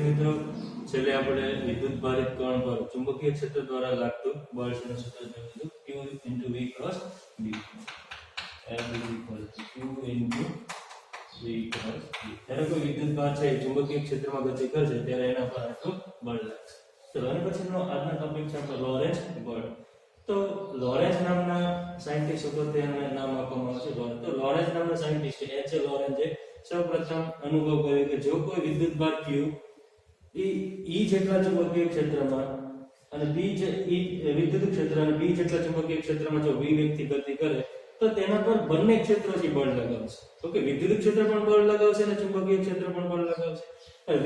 મિત્રો છેલ્લે આપણે વિદ્યુત ભારિત કણ પર ચુંબકીય ક્ષેત્ર દ્વારા લાગતું બળ શોધવાનું સૂત્ર જોયું Q * V × B. F = Q * V × B. જ્યારે કોઈ વિદ્યુત ભાર છે ચુંબકીય ક્ષેત્રમાં ગતિ કરશે ત્યારે એના પર આટલું બળ લાગશે. તો આના પછીનો આજનો ટોપિક છે આપણો લોરેન્ટ્ઝ બળ. તો લોરેન્ટ્ઝ નામના સાયન્ટિસ્ટ ઉપર તેને નામ આપવામાં આવે છે. તો લોરેન્ટ્ઝ નામના સાયન્ટિસ્ટ H. લોરેન્ઝે સૌપ્રથમ અનુભવ કર્યો કે જો કોઈ વિદ્યુત ભાર Q E જેટલા ચુંબકીય ક્ષેત્રમાં અને B વિદ્યુત ક્ષેત્ર અને B જેટલા ચુંબકીય ક્ષેત્રમાં જો V વ્યક્તિ ગતિ કરે તો તેના પર બંને ક્ષેત્રોથી બળ લગાવશે. ઓકે, વિદ્યુત ક્ષેત્ર પણ બળ લગાવશે અને ચુંબકીય ક્ષેત્ર પણ બળ લગાવશે.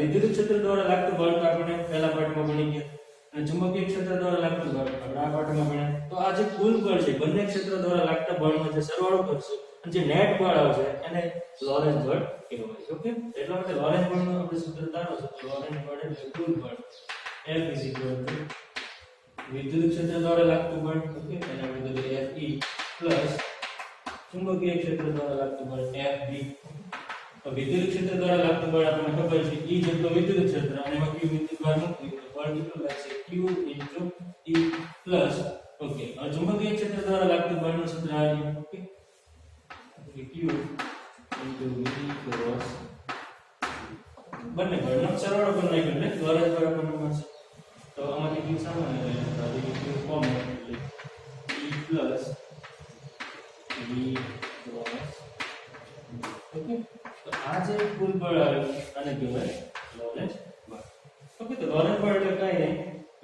વિદ્યુત ક્ષેત્ર દ્વારા લાગતું બળ તો આપણે પહેલા પાઠમાં ભણી ગયા અને ચુંબકીય ક્ષેત્ર દ્વારા લાગતું બળ આપણે આ પાઠમાં ભણ્યા. તો આ જે કુલ બળ છે બંને ક્ષેત્રો દ્વારા લાગતા બળનો જે સરવાળો કરશું અને જે નેટ બળ આવશે એને લોરેન્ટ્ઝ બળ કહેવાય છે. ઓકે, એટલા માટે લોરેન્ટ્ઝ બળનું આપણે સૂત્ર તારો છે. તો લોરેન્ટ્ઝ બળ એટલે કુલ બળ F = વિદ્યુત ક્ષેત્ર દ્વારા લાગતું બળ. ઓકે, એને આપણે કહીએ Fe ચુંબકીય ક્ષેત્ર દ્વારા લાગતું બળ Fb. તો વિદ્યુત ક્ષેત્ર દ્વારા લાગતું બળ આપણને ખબર છે E જેટલો વિદ્યુત ક્ષેત્ર અને એમાં Q વિદ્યુત ભાર મૂકવી તો બળ કેટલું લાગશે Q * E ઓકે, આ ચુંબકીય ક્ષેત્ર દ્વારા લાગતું બળનું સૂત્ર આ છે. ઓકે, Q * V × બંને બળનો સરવાળો કરી નાખ્યો એટલે લોરેન્ટ્ઝ બળ આપણને મળશે. તો આમાંથી Q સામાન્ય લઈ લેતા તો Q કોમન એટલે E + V × ઓકે, તો આ જે કુલ બળ આવ્યું આને કહેવાય લોરેન્ટ્ઝ બળ. ઓકે, તો લોરેન્ટ્ઝ બળ એટલે કાંઈ નહીં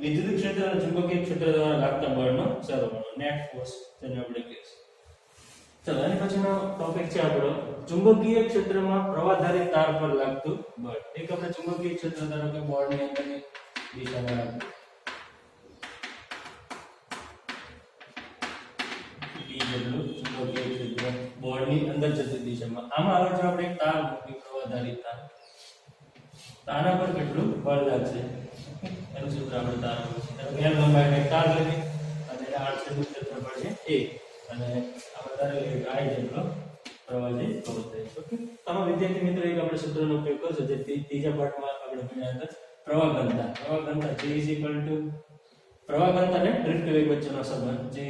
વિદ્યુત ક્ષેત્ર અને ચુંબકીય ક્ષેત્ર દ્વારા લાગતા બળનો સરવાળો નેટ ફોર્સ જેને આપણે કહીએ. ચલો એની પછીનો ટોપિક છે આપણો ચુંબકીય ક્ષેત્રમાં પ્રવાહધારી તાર પર લાગતું બળ. એક આપણે ચુંબકીય ક્ષેત્ર ધારો કે બોર્ડની અંદરની દિશામાં રાખીએ E જેટલું ચુંબકીય ક્ષેત્ર બોર્ડની અંદર જતી દિશામાં આમાં આવે છે આપણે એક તાર મૂકી પ્રવાહધારી તાર. તો આના પર કેટલું બળ લાગશે એનું સૂત્ર આપણે તાર મૂકીશું. L લંબાઈનો એક તાર લઈએ અને એના આડછેદનું ક્ષેત્રફળ છે a અને આપણે ધારેલી I જેટલો પ્રવાહ જે કવર થાય છે. ઓકે, આમાં વિદ્યાર્થી મિત્રો એક આપણે સૂત્રનો ઉપયોગ કરશું જે ત્રીજા પાઠમાં આપણે ભણ્યા હતા પ્રવાહ ઘનતા J પ્રવાહ ઘનતા અને ડ્રિફ્ટ વેગ વચ્ચેનો સંબંધ J m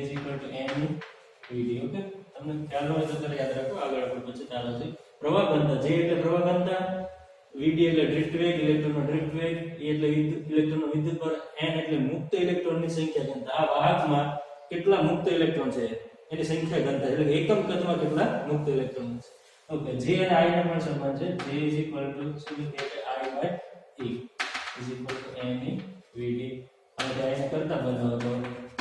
vd. ઓકે, તમને ખ્યાલ હોય તો ત્યારે યાદ રાખો આગળ આપણે પછી ચાલો છે પ્રવાહ ઘનતા J એટલે પ્રવાહ ઘનતા, vd એટલે ડ્રિફ્ટ વેગ ઇલેક્ટ્રોનનો ડ્રિફ્ટ વેગ, E એટલે ઇલેક્ટ્રોનનો વિદ્યુત ભાર, n એટલે મુક્ત ઇલેક્ટ્રોનની સંખ્યા ઘનતા. આ વાહકમાં કેટલા મુક્ત ઇલેક્ટ્રોન છે એની સંખ્યા ઘનતા એટલે એકમ કદમાં કેટલા મુક્ત ઇલેક્ટ્રોન છે. ઓકે, J અને I નો પણ સંબંધ છે. J = I/E m vd. હવે આને કરતા બનાવો તો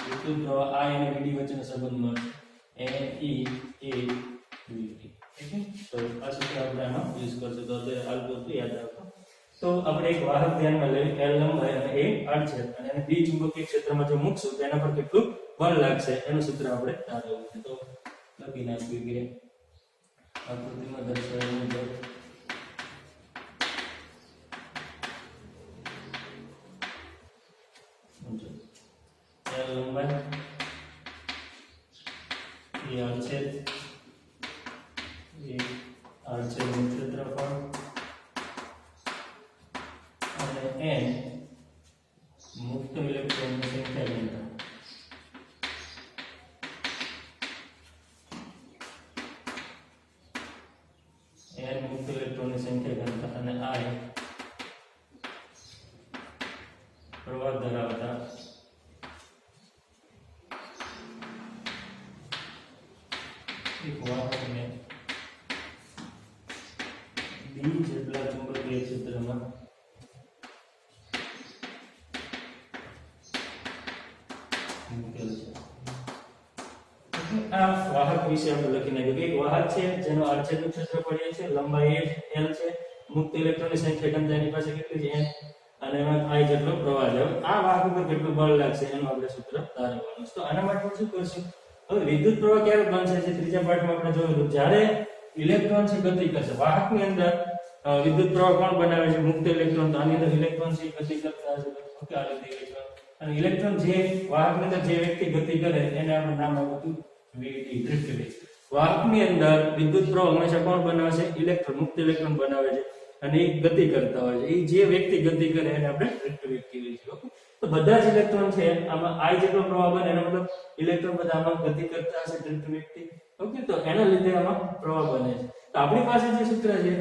વિદ્યુત પ્રવાહ I અને vd વચ્ચેનો સંબંધ મળશે ne a vd. ઓકે, તો આ સૂત્ર આપણે આમાં યુઝ કરશું તો અત્યારે હાલ પૂરતું યાદ રાખો. તો આપણે એક વાહક ધ્યાનમાં લઈ L લંબાઈ અને a આડછેદ અને એને B ચુંબકીય ક્ષેત્રમાં જો મૂકશું તો એના પર કેટલું બળ લાગશે એનું સૂત્ર આપણે તારવવું છે. તો લખી નાખ્યું કે આકૃતિમાં દર્શાવેલ મુજબ L લંબાઈ એ આડછેદ નું ક્ષેત્રફળ અને n મુક્ત ઇલેક્ટ્રોનની સંખ્યા ઘનતા. n મુક્ત ઇલેક્ટ્રોનની સંખ્યા ઘનતા અને I પ્રવાહ ધરાવતા એક વાહકને B જેટલા ચુંબકીય ક્ષેત્રમાં મૂકેલ છે. આ વાહક વિશે આપણે લખી નાખ્યું કે એક વાહક છે જેનો આડછેદનું ક્ષેત્રફળ છે, લંબાઈ L છે, મુક્ત ઇલેક્ટ્રોનની સંખ્યા ઘનતા એની પાસે કેટલી છે n અને એમાં I જેટલો પ્રવાહ છે. આ વાહક ઉપર કેટલું બળ લાગશે એનું આપણે સૂત્ર તારવવાનું છે. તો આના માટે શું કરશું? હવે વિદ્યુત પ્રવાહ ક્યારે બનશે છે ત્રીજા પાઠમાં આપણે જોયું જ્યારે ઇલેક્ટ્રોન છે ગતિ કરશે વાહકની અંદર. વિદ્યુત પ્રવાહ કોણ બનાવે છે? મુક્ત ઇલેક્ટ્રોન. તો આની અંદર ઇલેક્ટ્રોન છે ગતિ કરતા હશે. ઓકે, આ રીતે ઇલેક્ટ્રોન અને ઇલેક્ટ્રોન જે વાહકની અંદર જે વ્યક્તિ ગતિ કરે એને આપણે નામ આપ્યું vd ડ્રિફ્ટ વેગ. વાહકની અંદર વિદ્યુત પ્રવાહ હંમેશા કોણ બનાવે છે? ઇલેક્ટ્રોન, મુક્ત ઇલેક્ટ્રોન બનાવે છે. અને એક ગતિ કરતા હોય છે. એ જે વ્યક્તિ ગતિ કરે એને આપણે રિક્ટ વ્યક્તિ કહીએ છીએ. ઓકે, તો બધા જ ઇલેક્ટ્રોન છે આમાં I જેટલો પ્રવાહ બને એનો મતલબ ઇલેક્ટ્રોન બધા આમાં ગતિ કરતા હશે રિક્ટ વ્યક્તિ. ઓકે, તો એના લીધે આમાં પ્રવાહ બને છે. તો આપણી પાસે જે સૂત્ર છે,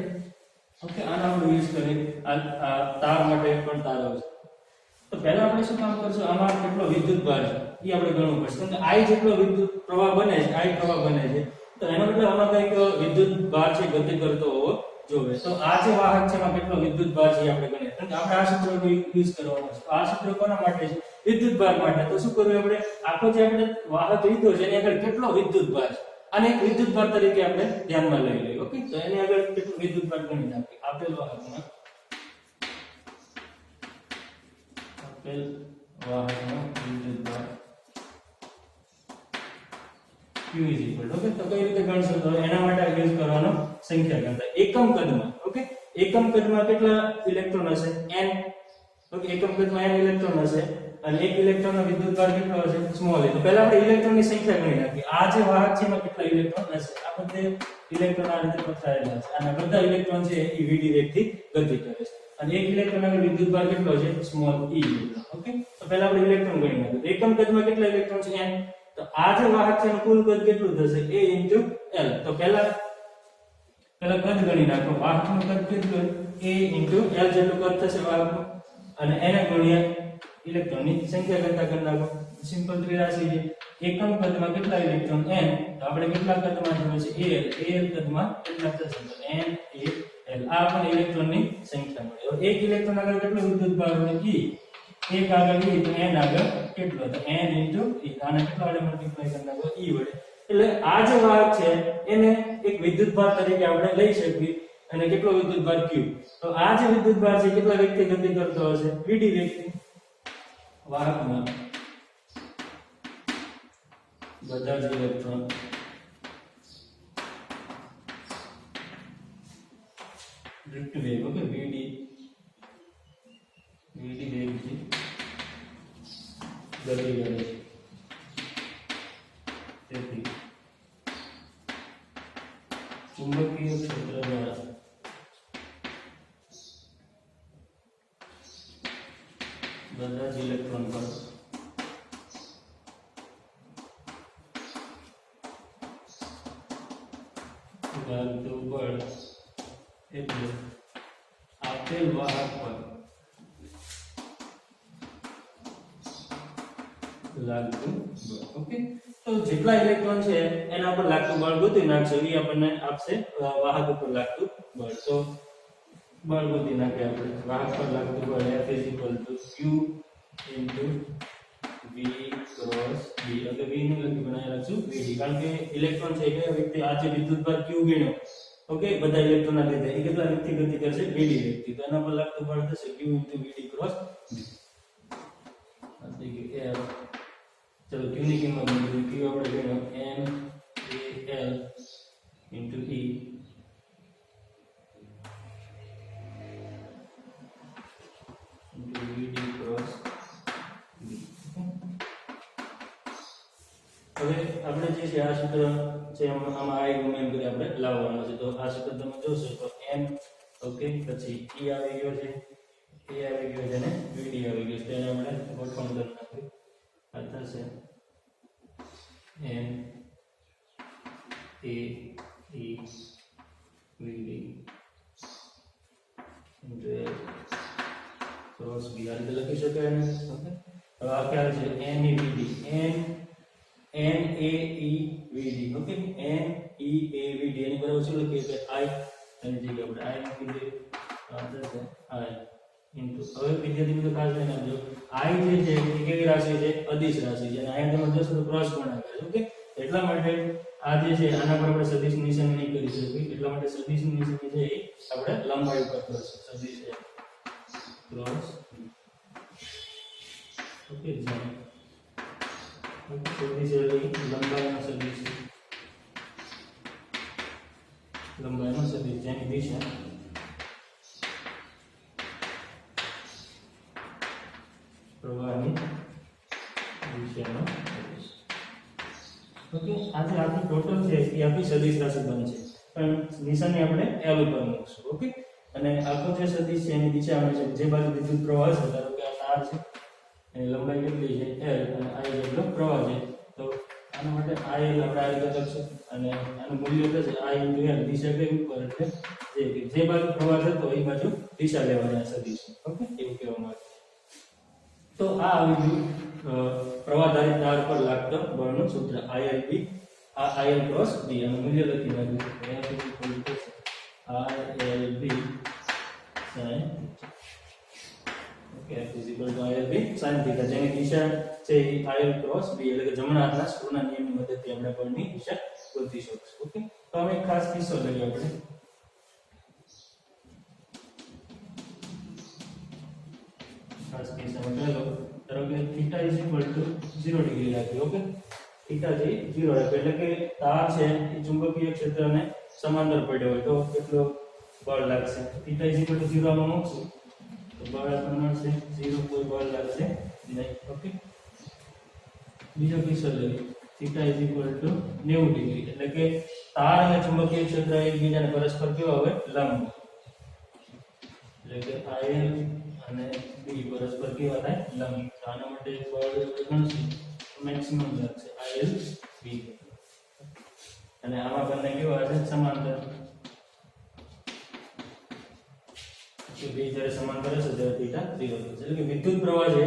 ઓકે, આનો આપણે યુઝ કરીએ આ તાર માટે પણ તાર આવશે. તો પહેલા આપણે શું કામ કરશું, આમાં કેટલો વિદ્યુત ભાર છે એ આપણે ગણવું પડશે. કેમ કે I જેટલો વિદ્યુત પ્રવાહ બને છે, I પ્રવાહ બને છે, તો એનો મતલબ આમાં કંઈક વિદ્યુત ભાર છે ગતિ કરતો હોવો જોઈએ. તો આ જે વાહક છે એમાં કેટલો વિદ્યુત ભાર છે એ આપણે ગણીએ. કેમ કે આપણે આ સૂત્રનો યુઝ કરવાનો છે. તો આ સૂત્ર કોના માટે છે? વિદ્યુત ભાર માટે. તો શું કરવું આપણે, આખો જે આપણે વાહક લીધો છે એની આગળ કેટલો વિદ્યુત ભાર છે અને એક વિદ્યુત ભાર તરીકે આપણે ધ્યાનમાં લઈ લઈએ. ઓકે, તો એની આગળ કેટલો વિદ્યુત ભાર ગણી નાખીએ. આપેલ વાહકમાં વિદ્યુત ભાર Q is equal. ઓકે, તો કઈ રીતે ગણશો? તો એના માટે યુઝ કરવાનો સંખ્યા ગણતા એકમ કદમાં. ઓકે, એકમ કદમાં કેટલા ઇલેક્ટ્રોન હશે? n. ઓકે, એકમ કદમાં n ઇલેક્ટ્રોન હશે અને એક ઇલેક્ટ્રોનનો વિદ્યુત ભાર કેટલો હશે? Small a. તો પહેલા આપણે ઇલેક્ટ્રોનની સંખ્યા ગણી નાખીએ. આ જે વાહક છે એમાં કેટલા ઇલેક્ટ્રોન હશે? આ બધે ઇલેક્ટ્રોન આ રીતે પથરાયેલા છે અને બધા ઇલેક્ટ્રોન છે એ v વેગથી ગતિ કરે છે અને એક ઇલેક્ટ્રોન આગળ વિદ્યુત ભાર કેટલો છે? Small e. ઓકે, તો પહેલા આપણે ઇલેક્ટ્રોન ગણી નાખીએ. એકમ કદમાં કેટલા ઇલેક્ટ્રોન છે? n. તો આ જે વાહક છે એનું કુલ કદ કેટલું થશે? a * l. તો પહેલા કદ ગણી નાખો. વાહકનું કદ કેટલું? a * l જેટલું કદ થશે વાહકનું અને એને ગુણ્યા ઇલેક્ટ્રોનની સંખ્યા કરતા કરી નાખો. સિમ્પલ ત્રિરાશી છે. એકમ કદમાં કેટલા ઇલેક્ટ્રોન? n. તો આપણે કેટલા કદમાં જોઈએ છે? al કદમાં કેટલા થશે? તો n a l. આ પણ ઇલેક્ટ્રોનની સંખ્યા મળે. હવે એક ઇલેક્ટ્રોન આગળ કેટલો વિદ્યુત ભાર હોય? e. એક આગળ e તો n આગળ કેટલો? તો n * e. આને કેટલા વડે મલ્ટીપ્લાય કરી નાખો? e વડે. એટલે આ જે વાહક છે એને એક વિદ્યુત ભાર તરીકે આપણે લઈ શકીએ અને કેટલો વિદ્યુત ભાર? q. તો આ જે વિદ્યુત ભાર છે કેટલા વ્યક્તિ ગતિ કરતો હશે? vd વ્યક્તિ. વાહકમાં બધા જ ઇલેક્ટ્રોન રિક્ટ વેગ. ઓકે, vd વેગથી ગતિ કરે છે. તેથી ચુંબકીય ક્ષેત્ર દ્વારા બધા જ ઇલેક્ટ્રોન પર લાગતું બળ એટલે આપેલ વાહક પર લાગતું બળ. ઓકે, તો જેટલા ઇલેક્ટ્રોન છે એના પર લાગતું બળ ગોતી નાખશો એ આપણને આપશે વાહક ઉપર લાગતું બળ. તો બળ ગોતી નાખીએ આપણે. વાહક પર લાગતું બળ F = Q × V × B. એટલે V નું લખી બનાવી રાખશું Vd. કારણ કે ઇલેક્ટ્રોન છે કે વ્યક્તિ આ જે વિદ્યુત ભાર Q ગણ્યો, ઓકે, બધા ઇલેક્ટ્રોનના લીધે એ કેટલા વ્યક્તિ ગતિ કરશે? Vd વ્યક્તિ. તો એના પર લાગતું બળ થશે Q × Vd × B. એટલે કે ચલો Q ની કિંમત મૂકી. Q આપણે ગણ્યો n a l × E Vd × B. હવે આપણે જે છે આ સૂત્ર છે આમાં I ગુણ્યા કરી આપણે લાવવાનો છે. તો આ સૂત્ર તમે જોશો તો n, ઓકે, પછી E આવી ગયો છે, a આવી ગયો છે અને Vd આવી ગયો છે. એને આપણે ગોઠવણ કરી નાખીએ. આ થશે n a e Vd × B. આ રીતે લખી શકાય ને? ઓકે, હવે આ ખ્યાલ છે n e Vd. n a e Vd. Okay, n e a Vd એની બરાબર શું લખીએ કે I એની જગ્યાએ આપણે I મૂકી દઈએ. આ થશે I * હવે વિદ્યાર્થી મિત્રો ખાસ ધ્યાન આપજો. I જે છે એ કેવી રાશિ છે? અદિશ રાશિ છે અને અહીંયા તમે જોશો તો ક્રોસ ગુણાકાર છે. ઓકે, એટલા માટે આ જે છે આના પર આપણે સદિશ નિશાની નહીં કરી શકીએ. એટલા માટે સદિશ નિશાની છે એ આપણે લંબાઈ ઉપર કરશું. સદિશ છે ક્રોસ. ઓકે, સદિશ એટલે લંબાઈનો સદિશ, લંબાઈનો સદિશ જેની દિશા પ્રવાહની દિશાનો સદિશ. ઓકે, આજે આખી ટોટલ છે એ આપણી સદિશ રાશિ બનશે પણ નિશાની આપણે L ઉપર મૂકશું. ઓકે, અને આખો જે સદિશ છે એની દિશા હંમેશા જે બાજુ વિદ્યુત પ્રવાહ છે, ધારો કે આ તાર છે એની લંબાઈ કેટલી છે l અને I જેટલો પ્રવાહ છે, તો આના માટે il આપણે આ રીતે લખશું અને આનું મૂલ્ય થશે I l, દિશા કઈ ઉપર એટલે જે બાજુ પ્રવાહ થતો એ બાજુ દિશા લેવાની આ સદિશ. ઓકે, એવું કહેવામાં આવે છે. તો આ આવી ગયું પ્રવાહધારી તાર પર લાગતો બળનું સૂત્ર ILB, આ IL ક્રોસ B અને મૂલ્ય લખી નાખ્યું છે ILB sin, okay, ILB sin θ, જેની દિશા છે એ IL ક્રોસ B એટલે કે જમણા હાથના સ્ક્રૂના નિયમની મદદથી આપણે બળની દિશા શોધી શકીશું. ઓકે, તો હવે એક ખાસ કિસ્સો લઈએ આપણે. ખાસ કિસ્સામાં પહેલો ધારો કે θ 0 ડિગ્રી રાખી. ઓકે, θ જે 0 રાખે એટલે કે તાર છે એ ચુંબકીય ક્ષેત્રને સમાંતર પડ્યો હોય તો કેટલો બળ લાગશે. θ 0 માં મૂકશું તો બળ આપણને મળશે 0, કોઈ બળ લાગશે નહીં. ઓકે, બીજો કિસ્સો લઈએ. θ 90 ડિગ્રી એટલે કે તાર અને ચુંબકીય ક્ષેત્ર એકબીજાને પરસ્પર કેવા હોય? લંબ. એટલે કે IL અને B પરસ્પર કેવા થાય? લંબ. તો આના માટે બળ ગણશું મેક્સિમમ લાગશે IL B અને આમાં બંને કેવા છે? સમાંતર. તો બે જ્યારે સમાંતર હશે ત્યારે θ 0 થશે. એટલે કે વિદ્યુત પ્રવાહ છે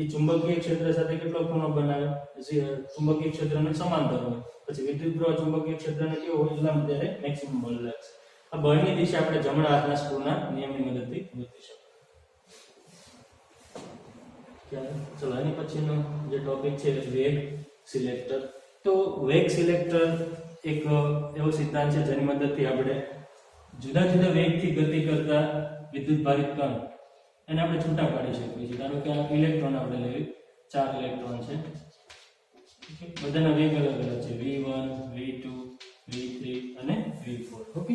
એ ચુંબકીય ક્ષેત્ર સાથે કેટલો ખૂણો બનાવે? ચુંબકીય ક્ષેત્રને સમાંતર હોય. પછી વિદ્યુત પ્રવાહ ચુંબકીય ક્ષેત્રને કેવો હોય? લંબ, ત્યારે મેક્સિમમ બળ લાગશે. આ બળની દિશા આપણે જમણા હાથના સ્ક્રૂના નિયમની મદદથી ગોતી શકીએ. ચલો એની પછીનો જે ટોપિક છે વેગ સિલેક્ટર. તો વેગ સિલેક્ટર એક એવો સિદ્ધાંત છે જેની મદદથી આપણે જુદા જુદા વેગથી ગતિ કરતા વિદ્યુત ભારિત કણ એને આપણે છૂટા પાડી શકીએ છીએ. ધારો કે આ ઇલેક્ટ્રોન આપણે લઈએ, 4 ઇલેક્ટ્રોન છે, બધાના વેગ અલગ અલગ છે, v1, v2, v3 અને v4. ઓકે,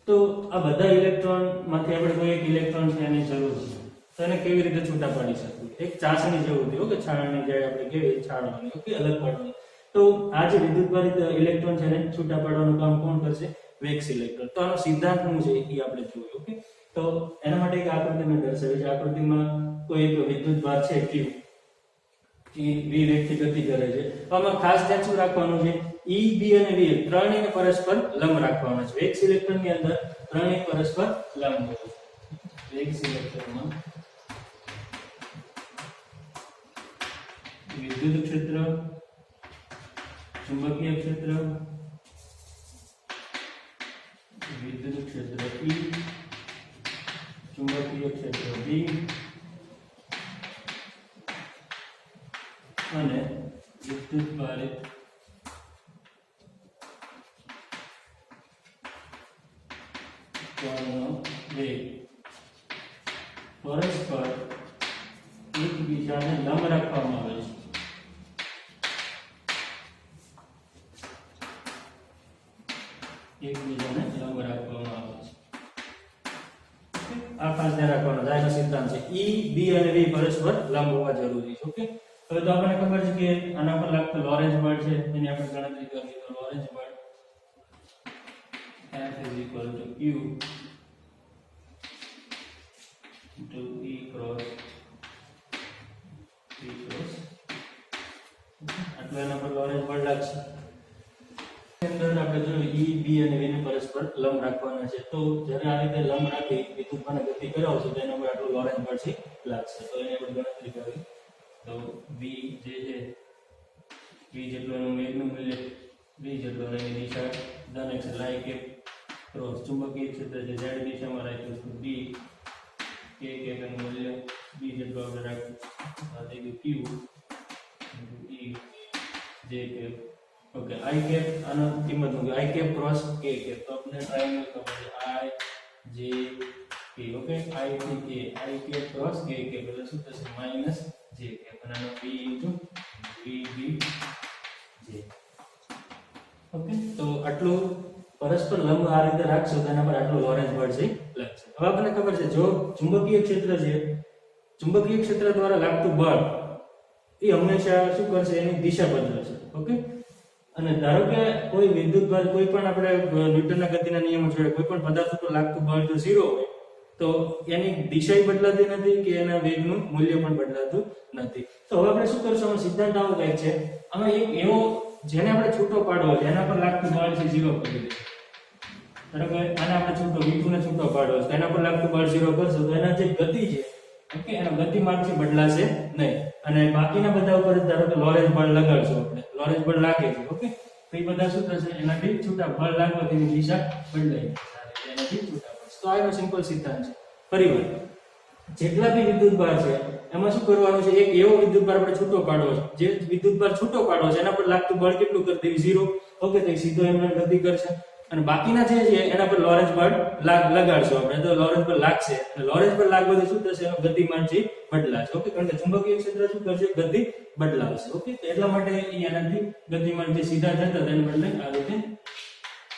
તો આ બધા ઇલેક્ટ્રોન માંથી આપણે કોઈ એક ઇલેક્ટ્રોન છે એની જરૂર છે, તો એને કેવી રીતે છૂટા પાડી શકીએ? એક ચાસણી જેવું થયું કે છાણની જે આપણે કેવી છાણવાની, ઓકે, અલગ પાડવાની. તો આ જે વિદ્યુતભારિત ઇલેક્ટ્રોન છે એને છૂટા પાડવાનું કામ કોણ કરશે? વેગ સિલેક્ટર. તો આનો સિદ્ધાંત શું છે એ આપણે જોઈએ. ઓકે, તો એના માટે એક આકૃતિ મેં દર્શાવી છે. આકૃતિમાં કોઈ એક વિદ્યુતભાર છે Q, એ v વેગથી ગતિ કરે છે. તો આમાં ખાસ ધ્યાન શું રાખવાનું છે? E, B અને V ત્રણેયને પરસ્પર લંબ રાખવાના છે. વેગ સિલેક્ટરની અંદર ત્રણેય પરસ્પર લંબ હોય છે. વેગ સિલેક્ટરમાં વિદ્યુત ક્ષેત્ર, ચુંબકીય ક્ષેત્ર, વિદ્યુત ક્ષેત્ર E, ચુંબકીય ક્ષેત્ર B અને વિદ્યુત ભારિત કણનો વેગ પરસ્પર એકબીજાને લંબ રાખવામાં આવે છે. એકબીજાને લંબ રાખવામાં આવે છે. આ ખાસ ધ્યાન રાખવાનું છે. આનો સિદ્ધાંત છે E, B અને V પરસ્પર લંબ હોવા જરૂરી છે. ઓકે, હવે તો આપણને ખબર છે કે આના પર લાગતો લોરેન્ઝ બળ છે એની આપણે ગણતરી કરવી. તો લોરેન્ઝ બળ F = Q * E cross P cross. આટલું એના પર લોરેન્ઝ બળ લાગશે. અંદર આપણે જોયું E, B અને V ને પરસ્પર લંબ રાખવાના છે. તો જ્યારે આ રીતે લંબ રાખી વિદ્યુતભારને ગતિ કરાવશો તો એના પર આટલું લોરેન્ઝ બળ છે લાગશે. તો એની આપણે ગણતરી કરવી. તો V જે છે V જેટલું એનું વેગનું મૂલ્ય V જેટલું અને એની દિશા ધન છે. લાઈ કે ક્રોસ ચુંબકીય ક્ષેત્ર છે z દિશામાં રાખ્યું છે B, k એનું મૂલ્ય B જેટલું આપણે રાખ્યું. આ થઈ ગયું Q E J K. Okay, I cap આનો કિંમત મૂકી I cap cross K cap. તો આપણે ટ્રાયેંગલ ખબર છે I J K. Okay, I થી K, I cap cross K cap એટલે શું થશે? Minus J cap. અને આનો B * V B J. Okay, તો આટલું પરસ્પર લંબ આ રીતે રાખશો તો એના પર આટલું લોરેન્ઝ બળ છે લાગશે. હવે આપણને ખબર છે જો ચુંબકીય ક્ષેત્ર છે, ચુંબકીય ક્ષેત્ર દ્વારા લાગતું બળ એ હંમેશા શું કરશે? એની દિશા બદલશે. ઓકે, અને ધારો કે કોઈ વિદ્યુત ભાર કોઈ પણ આપણે ન્યૂટનના ગતિના નિયમો જોડે કોઈ પણ પદાર્થ ઉપર લાગતું બળ જો 0 હોય તો એની દિશા બદલાતી નથી કે એના વેગનું મૂલ્ય પણ બદલાતું નથી. તો હવે આપણે શું કરશું, આનો સિદ્ધાંત આવો કંઈક છે. આમાં એક એવો જેને આપણે છૂટો પાડવો છે એના પર લાગતું બળ છે 0 કરી દે. ધારો કે આને આપણે છૂટો v2 ને છૂટો પાડવો છે, એના પર લાગતું બળ 0 કરશું તો એના જે ગતિ છે ઓકે એનો ગતિમાર્ગથી બદલાશે નહીં. અને બાકીના બધા ઉપર ધારો કે લોરેન્સ બળ લગાડશું, આપણે લોરેન્સ બળ લાગે છે ઓકે, તો એ બધા શું થશે, એનાથી છૂટા બળ લાગવાથી એની દિશા બદલાઈ જશે, એનાથી છૂટા પડશે. તો આ એનો સિમ્પલ સિદ્ધાંત છે. ફરીવાર જેટલા બી વિદ્યુત ભાર છે એમાં શું કરવાનું છે, એક એવો વિદ્યુત ભાર આપણે છૂટો પાડવો છે, જે વિદ્યુત ભાર છૂટો પાડવો છે એના પર લાગતું બળ કેટલું કરી દેવું 0 ઓકે, તો સીધો એમને ગતિ કરશે. અને બાકીના જે છે એના પર લોરેન્સ બળ લગાડશું આપણે, તો લોરેન્સ બળ લાગશે, અને લોરેન્સ બળ લાગવાથી શું થશે, એનો ગતિમાન છે બદલાશે ઓકે, કારણ કે ચુંબકીય ક્ષેત્ર શું કરશે, ગતિ બદલાવશે ઓકે. તો એટલા માટે એનાથી ગતિમાન જે સીધા જતા તેને બદલે આ રીતે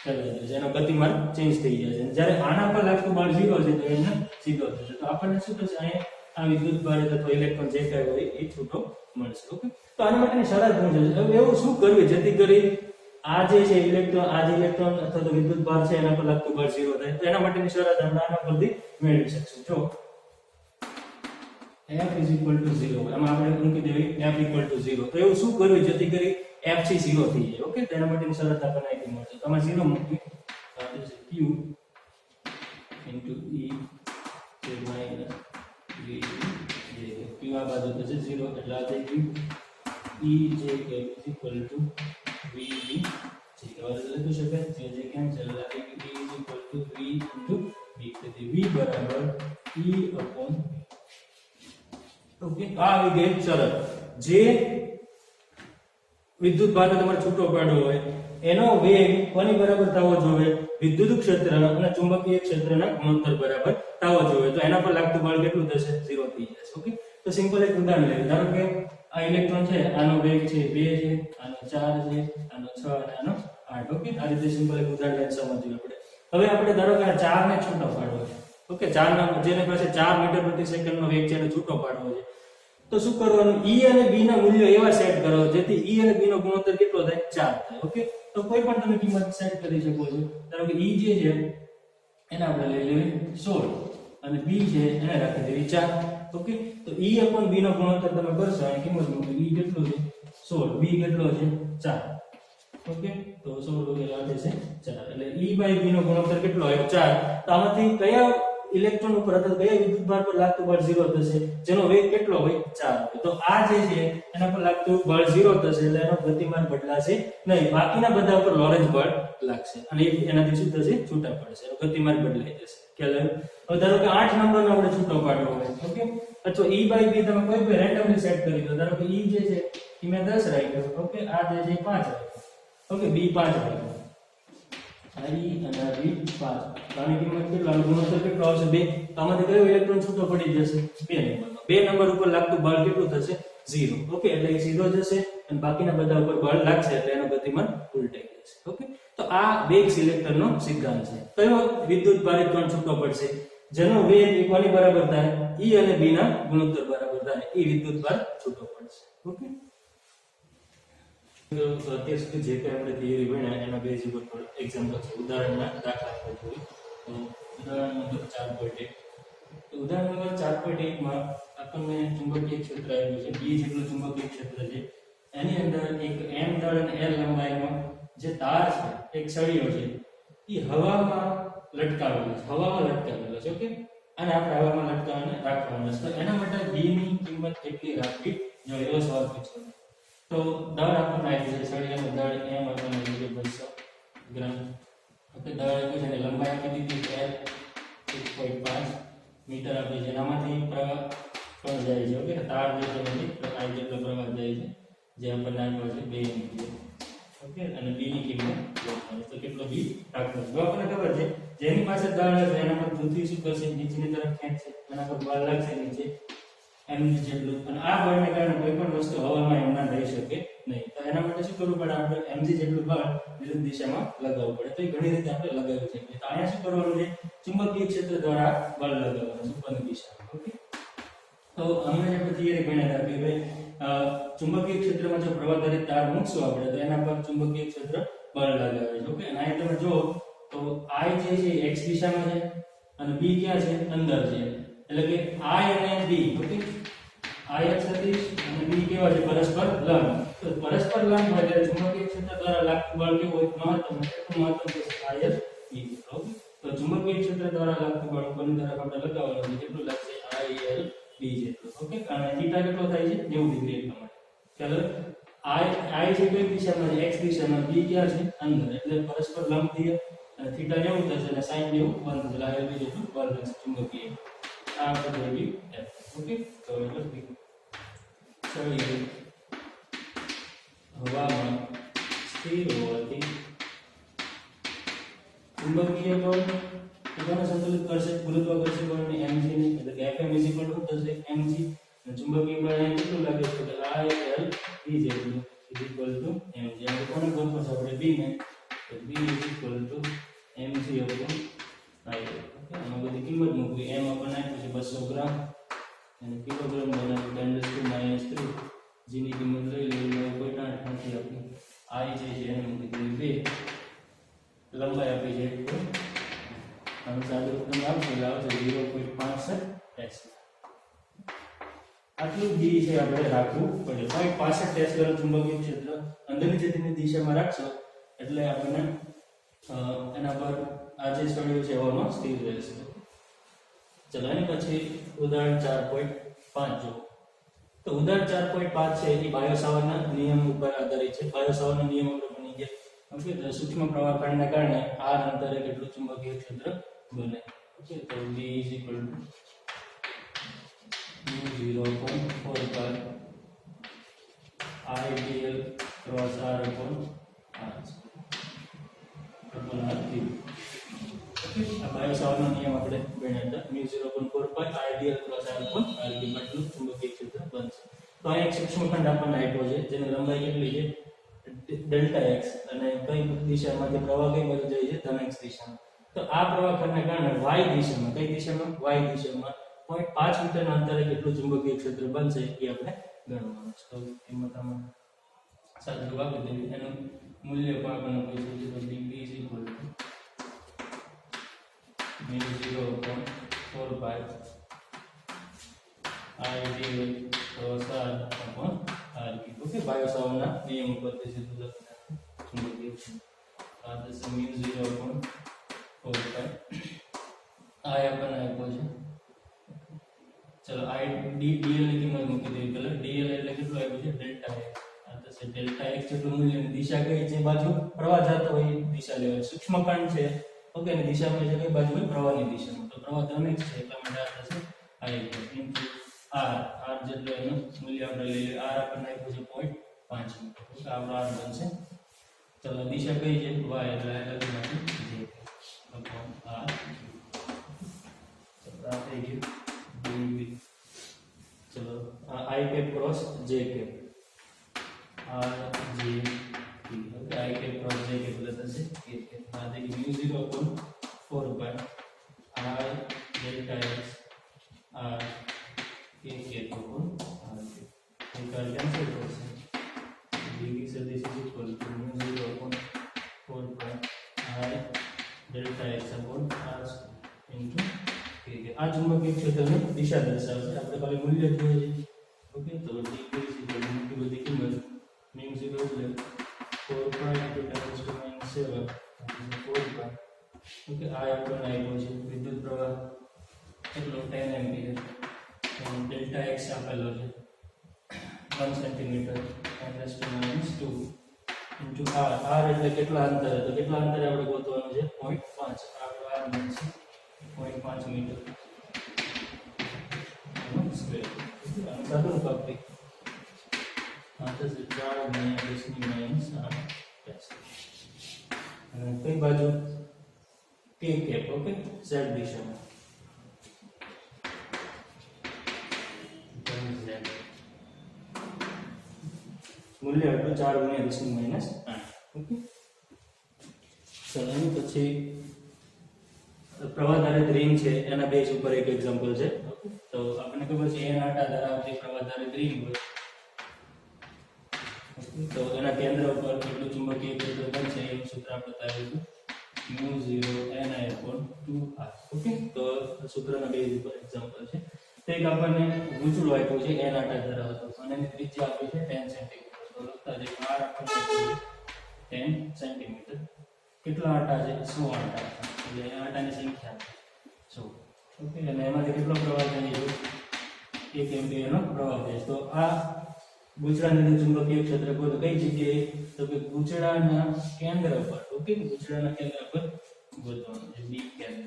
ચાલે છે, એનો ગતિમાન ચેન્જ થઈ જાય છે. જ્યારે આના પર લાગતું બળ 0 છે તો એને સીધો થશે, તો આપણને શું થશે, અહીંયા આ વિદ્યુત ભાર અથવા ઇલેક્ટ્રોન જે કાંઈ હોય એ છૂટો મળશે ઓકે. તો આના માટેની શરત શું છે, હવે એવું શું કરવું જેથી કરી આ જે છે ઇલેક્ટ્રોન અથવા તો વિદ્યુત ભાર છે એના પર લાગતું બળ 0 થાય. તો એના માટેની શરત આપણે આના પરથી મેળવી શકશું. જો F = 0 આમાં આપણે મૂકી દેવી F = 0, તો એવું શું કરવું જેથી કરી F થી 0 થઈ જાય ઓકે. તો એના માટેની શરત આપણને અહીં મળશે, તો આમાં 0 મૂકી તો આ છે Q * E - V Q આ બાજુ થશે 0 એટલે આ થઈ ગયું E જે કે = VV જે કહેવાય લખી શકાય, જે કેન્સલ લાગે કે E = V * V, તેથી V = E/V ઓકે. આ આવી ગઈ શરત. જે વિદ્યુત ભારને તમારે છૂટો પાડવો હોય એનો વેગ કોની બરાબર થવો જોઈએ, વિદ્યુત ક્ષેત્રના અને ચુંબકીય ક્ષેત્રના ગુણોત્તર બરાબર થવો જોઈએ. તો એના પર લાગતું બળ કેટલું થશે, 0 થઈ જશે ઓકે. તો સિમ્પલ એક ઉદાહરણ લઈએ. ધારો કે આ ઇલેક્ટ્રોન છે, આનો વેગ છે 2 છે, આનો 4 છે, આનો 6 અને આનો 8 ઓકે. આ રીતે સિમ્પલ એક ઉદાહરણ લઈને સમજીએ આપણે. હવે આપણે ધારો કે આ 4 ને છૂટો પાડવો છે ઓકે, 4 ના જેને પાસે 4 મીટર પ્રતિ સેકન્ડનો વેગ છે એને છૂટો પાડવો છે. તો શું કરવાનું, E અને B ના મૂલ્યો એવા સેટ કરો જેથી E અને B નો ગુણોત્તર કેટલો થાય, 4 થાય ઓકે. તો કોઈ પણ તમે કિંમત સેટ કરી શકો છો. ધારો કે E જે છે એને આપણે લઈ લેવી 16 અને B છે એને રાખી દેવી 4 ઓકે. તો E / B નો ગુણોત્તર તમે કરશો, અહીં કિંમત મૂકો, E કેટલો છે 16, B કેટલો છે 4 ઓકે. તો 16 વગેરે આવે છે 4 એટલે E/B નો ગુણોત્તર કેટલો હોય 4. તો આમાંથી કયા ઇલેક્ટ્રોન ઉપર અથવા કયા વિદ્યુત ભાર પર લાગતું બળ 0 થશે, જેનો વેગ કેટલો હોય 4. તો આ જે છે એના પર લાગતું બળ 0 થશે એટલે એનો ગતિમાન બદલાશે નહીં, બાકીના બધા ઉપર લોરેન્સ બળ લાગશે અને એનાથી શું થશે, છૂટા પડશે, એનો ગતિમાન બદલાઈ જશે. ખ્યાલ આવ્યો? હવે ધારો કે 8 નંબરનો આપણે છૂટો પાડવો હોય ઓકે, અથવા E/B તમે કોઈ પણ રેન્ડમલી સેટ કરી દો. ધારો કે E જે છે એ મેં 10 રાખ્યો ઓકે, આ જે છે 5 રાખ્યો ઓકે, B 5 રાખ્યો, I અને B 5. તો આની કિંમત કેટલો, આનો ગુણોત્તર કેટલો આવશે 2. તો આમાંથી કયો ઇલેક્ટ્રોન છૂટો પડી જશે, 2 નંબરનો. 2 નંબર ઉપર લાગતું બળ કેટલું થશે, 0 ઓકે. એટલે એ સીધો જશે અને બાકીના બધા ઉપર બળ લાગશે એટલે એનો ગતિમાન ઉલટાઈ જશે ઓકે. તો આ વેગ સિલેક્ટરનો સિદ્ધાંત છે. કયો વિદ્યુત ભાર ઇલેક્ટ્રોન છૂટો પડશે, જેનો વેગ એ કોની બરાબર થાય, E અને B ના ગુણોત્તર બરાબર થાય, એ વિદ્યુત ભાર છૂટો પડશે ઓકે. તો અત્યાર સુધી જે કંઈ આપણે થિયરી ભણ્યા એના બેઝ ઉપર થોડું એક્ઝામ્પલ છે, ઉદાહરણના દાખલા આપણે જોઈએ. તો ઉદાહરણ નંબર 4.1. તો ઉદાહરણ નંબર 4.1 માં આપણને ચુંબકીય ક્ષેત્ર આપ્યું છે, B જેટલું ચુંબકીય ક્ષેત્ર છે, એની અંદર એક M દળ અને L લંબાઈનો જે તાર છે, એક સળિયો છે, એ હવામાં લટકાવેલો છે ઓકે. અને આપણે હવામાં લટકાવીને રાખવાનો છે. તો એના માટે B ની કિંમત કેટલી રાખવી જોઈએ, એવો સવાલ પૂછ્યો. તો દળ આપણને આપ્યું છે, સળિયાનું દળ M આપણને આપ્યું છે 200 ગ્રામ ઓકે. દળ આપ્યું છે અને લંબાઈ આપી દીધી L 1.5 મીટર આપી છે. આમાંથી પ્રવાહ પણ જાય છે ઓકે. તાર જે છે એમાંથી I જેટલો પ્રવાહ જાય છે, જે આપણને આપ્યો છે 2 એમ્પિયર ઓકે. અને B ની કિંમત શોધવાની. તો કેટલો B રાખવાનો છે, આપણને ખબર છે જેની પાસે દળ હશે એના પર પૃથ્વી શું કરશે, નીચેની તરફ ખેંચશે, એના પર બળ લાગશે નીચે m જેટલું. અને આ બળને કારણે કોઈ પણ વસ્તુ હવામાં એમના રહી શકે નહીં. તો એના માટે શું કરવું પડે, આપણે mg જેટલું બળ વિરુદ્ધ દિશામાં લગાવવું પડે. તો એ ઘણી રીતે આપણે લગાવી શકીએ. તો અહીંયા શું કરવાનું છે, ચુંબકીય ક્ષેત્ર દ્વારા બળ લગાવવાનું છે ઉપરની દિશામાં ઓકે. તો હમણાં જે આપણે થિયરી ભણ્યા હતા કે ભાઈ ચુંબકીય ક્ષેત્રમાં જો પ્રવાહધારી તાર મૂકશું આપણે તો એના પર ચુંબકીય ક્ષેત્ર બળ લગાવે છે. ઓકે, અને અહીં તમે જુઓ તો I જે છે x દિશામાં છે અને B ક્યાં છે? અંદર છે. એટલે કે I અને B, ઓકે, I એક સદિશ અને B કેવા છે? પરસ્પર લંબ. તો પરસ્પર લંબ હોય ત્યારે ચુંબકીય ક્ષેત્ર દ્વારા લાગતું બળ કેવું હોય? મહત્તમ. મહત્તમ છે I અને B. ઓકે, તો ચુંબકીય ક્ષેત્ર દ્વારા લાગતું બળ બંને તરફ આપણે લગાવવાનું છે. કેટલું લાગશે? I L B જેટલું. ઓકે, કારણ કે θ કેટલો થાય છે? 90 ડિગ્રી એટલા માટે. ચાલો, I છે કઈ દિશામાં છે? x દિશામાં. B ક્યાં છે? અંદર. એટલે પરસ્પર લંબ થયા અને θ 90 થશે અને sin 90 બંધ થશે. I L B જેટલું બળ થશે ચુંબકીય. આ આપણે જોઈ F. ઓકે, તો હવે લખી સળિયું હવામાં સ્થિર હોવાથી ચુંબકીય બળ કોને સંતુલિત કરશે? ગુરુત્વાકર્ષણ બળને mg ને. એટલે કે Fm = શું થશે? mg. અને ચુંબકીય બળ અહીં કેટલું લાગે છે? તો I L B જેટલું mg. અને કોને ગોતવું છે આપણે? B ને. તો B mg / I L. Okay, આમાં બધી કિંમત મૂકવી. m આપણને આપ્યું છે 200 ગ્રામ અને કિલોગ્રામ બનાવી 10⁻³ g ની કિંમત લઈ લેવી. કોઈ ટાંટ નથી આપી. I જે છે એને મૂકી દેવી 2. લંબાઈ આપી છે અને સાદું તમે આપશો એટલે આવશે 0.65 ટેસ્લા. આટલું b છે આપણે રાખવું પડે. 0.65 ટેસ્લા ચુંબકીય ક્ષેત્ર અંદરની જતીની દિશામાં રાખશો એટલે આપણને એના પર આ જે સળિયું છે હવામાં સ્થિર રહેશે. ચલો, એની પછી ઉદાહરણ 4.5 જો. તો ઉદાહરણ 4.5 છે એ બાયો સાવરના નિયમ ઉપર આધારિત છે. બાયો સાવરના નિયમ આપણે ભણી ગયા. ઓકે, તો સૂક્ષ્મ પ્રવાહ ખંડને કારણે r અંતરે કેટલું ચુંબકીય ક્ષેત્ર બને? ઓકે, તો B = 0.45 IDL cross R upon R. આ બાયો સાવરનો નિયમ આપણે ભણ્યા હતા. 0.45 IDL cross R upon R કેટલું ચુંબકીય ક્ષેત્ર બનશે. તો આ એક સૂક્ષ્મ ખંડ આપણને આપ્યો છે જેની લંબાઈ કેટલી છે? ડેલ્ટા x અને કઈ દિશામાંથી પ્રવાહ કઈ બાજુ જાય છે? ધન x દિશામાં. તો આ પ્રવાહ ખંડને કારણે y દિશામાં, કઈ દિશામાં? y દિશામાં 0.5 મીટરના અંતરે કેટલું ચુંબકીય ક્ષેત્ર બનશે એ આપણે ગણવાનું છે. તો કિંમત આમાં સાદું આપી દેવી. એનું મૂલ્ય પણ આપણને પૂછ્યું છે. તો dB = 0.45 IDL cross R upon R. Okay, બાયો સાવરના નિયમ ઉપર તે સીધું લખી ચુંબકીય ક્ષેત્ર આ થશે μ0.45 આ આપણને આપ્યો છે. ચલો, I dl ની કિંમત મૂકી દેવી. પહેલા dl એટલે કેટલું આવ્યું છે? Delta x. આ થશે ડેલ્ટા x જેટલું મૂલ્યની દિશા કઈ છે? બાજુ પ્રવાહ જતો હોય એ દિશા લેવાય. સૂક્ષ્મ કણ છે. ઓકે, ની દિશામાં છે કઈ બાજુ હોય? પ્રવાહની દિશામાં. તો પ્રવાહ ધન x છે એટલા માટે આ થશે I r. r જેટલું એનું મૂલ્ય આપણે લઈ લઈએ. r આપણને આપ્યું છે 0.5 મીટર. ઓકે, આપણો r બનશે. ચલો, દિશા કઈ છે? y. એટલે આ લખી નાખી j upon r. ચલો, આ થઈ ગયું dv. ચલો, આ I cap cross j cap r j p. Okay, I cap cross j cap એટલે થશે k cap. આ થઈ ગયું μ0.4 r delta x r k cap upon r. એક r કેન્સલ થશે. dv સદિશ μ0.4 r delta x upon r into k. આ ચુંબકીય ક્ષેત્રની દિશા દર્શાવશે. આપણે ખાલી મૂલ્ય જોઈએ છે. ઓકે, તો dv મોટી બધી કિંમત μ0 એટલે 4 × 10⁻⁷ 4 ઓકે, આ આપણને આપ્યો છે. વિદ્યુત પ્રવાહ એટલો 10 એમ્પિયર. ડેલ્ટા x આપેલો છે 1 સેન્ટીમીટર 10⁻² into r. r એટલે કેટલા અંતરે? તો કેટલા અંતરે આપણે ગોતવાનું છે? 0.5. આપણો r બનશે 0.5 મીટર સ્ક્વેર. સાદું કાપી આ થશે 4 × 10⁻⁸ અને કઈ બાજુ? k cap. ઓકે, z દિશામાં. મૂલ્ય હતું 4 × 10⁻⁸. ઓકે, ચલો, એની પછી પ્રવાહધારિત રિંગ છે એના બેઝ ઉપર એક એક્ઝામ્પલ છે. ઓકે, તો આપણને ખબર છે n આટા ધરાવતી પ્રવાહધારિત રિંગ હોય તો એના કેન્દ્ર ઉપર કેટલું ચુંબકીય ક્ષેત્ર બનશે એવું સૂત્ર આપણે બતાવ્યું હતું μ0ni/2r. ઓકે, તો સૂત્રના બેઝ ઉપર એક્ઝામ્પલ છે. તો એક આપણને ગૂંચળું આપ્યું છે n આટા ધરાવતો અને એની ત્રિજ્યા આપી છે 10 સેન્ટીમીટર. તો લખતા જઈએ r આપણને 10 સેન્ટીમીટર. કેટલા આટા છે? 100 આટા. એટલે આટાની સંખ્યા 100. ઓકે, અને એમાંથી કેટલો પ્રવાહ જાય છે? 1 એમ્પિયરનો પ્રવાહ જાય છે. તો આ ગૂંચળાનું ચુંબકીય ક્ષેત્ર કોઈ કઈ જગ્યાએ? તો કે ગૂંચળાના કેન્દ્ર પર. ઓકે, ગૂંચળાના કેન્દ્ર પર ગોતવાનું છે. બી કેન્દ્ર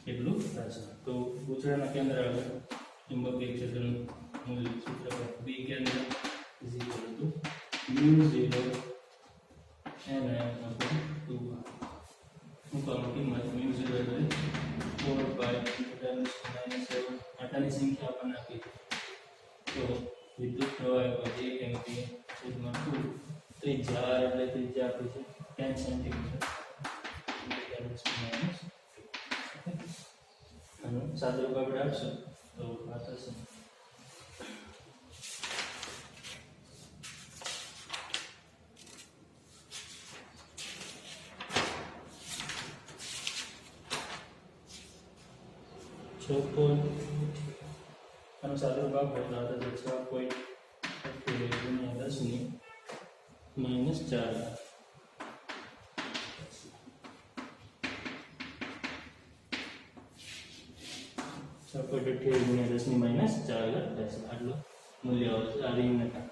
કેટલું થશે? તો ગૂંચળાના કેન્દ્ર આગળ ચુંબકીય ક્ષેત્રનું મૂલ્ય સૂત્ર બી કેન્દ્ર μ0 ni/2r. મૂકવાનું કિંમત μ0 એટલે 4 pi -7 આટાની સંખ્યા આપણને આપી છે. તો વિદ્યુત પ્રવાહ 1 એમ્પિયર છેદમાં 2 ત્રિજ્યા r એટલે ત્રિજ્યા આપી છે 10 સેન્ટીમીટર. અને સાદુરૂપ આપણે આપશું તો આ થશે આનું સાદુરૂપ આપો એટલે આ થશે 6.10 - 4. 6.28 × 10 - 4 થશે. આટલું મૂલ્ય આવશે આ રિંગના.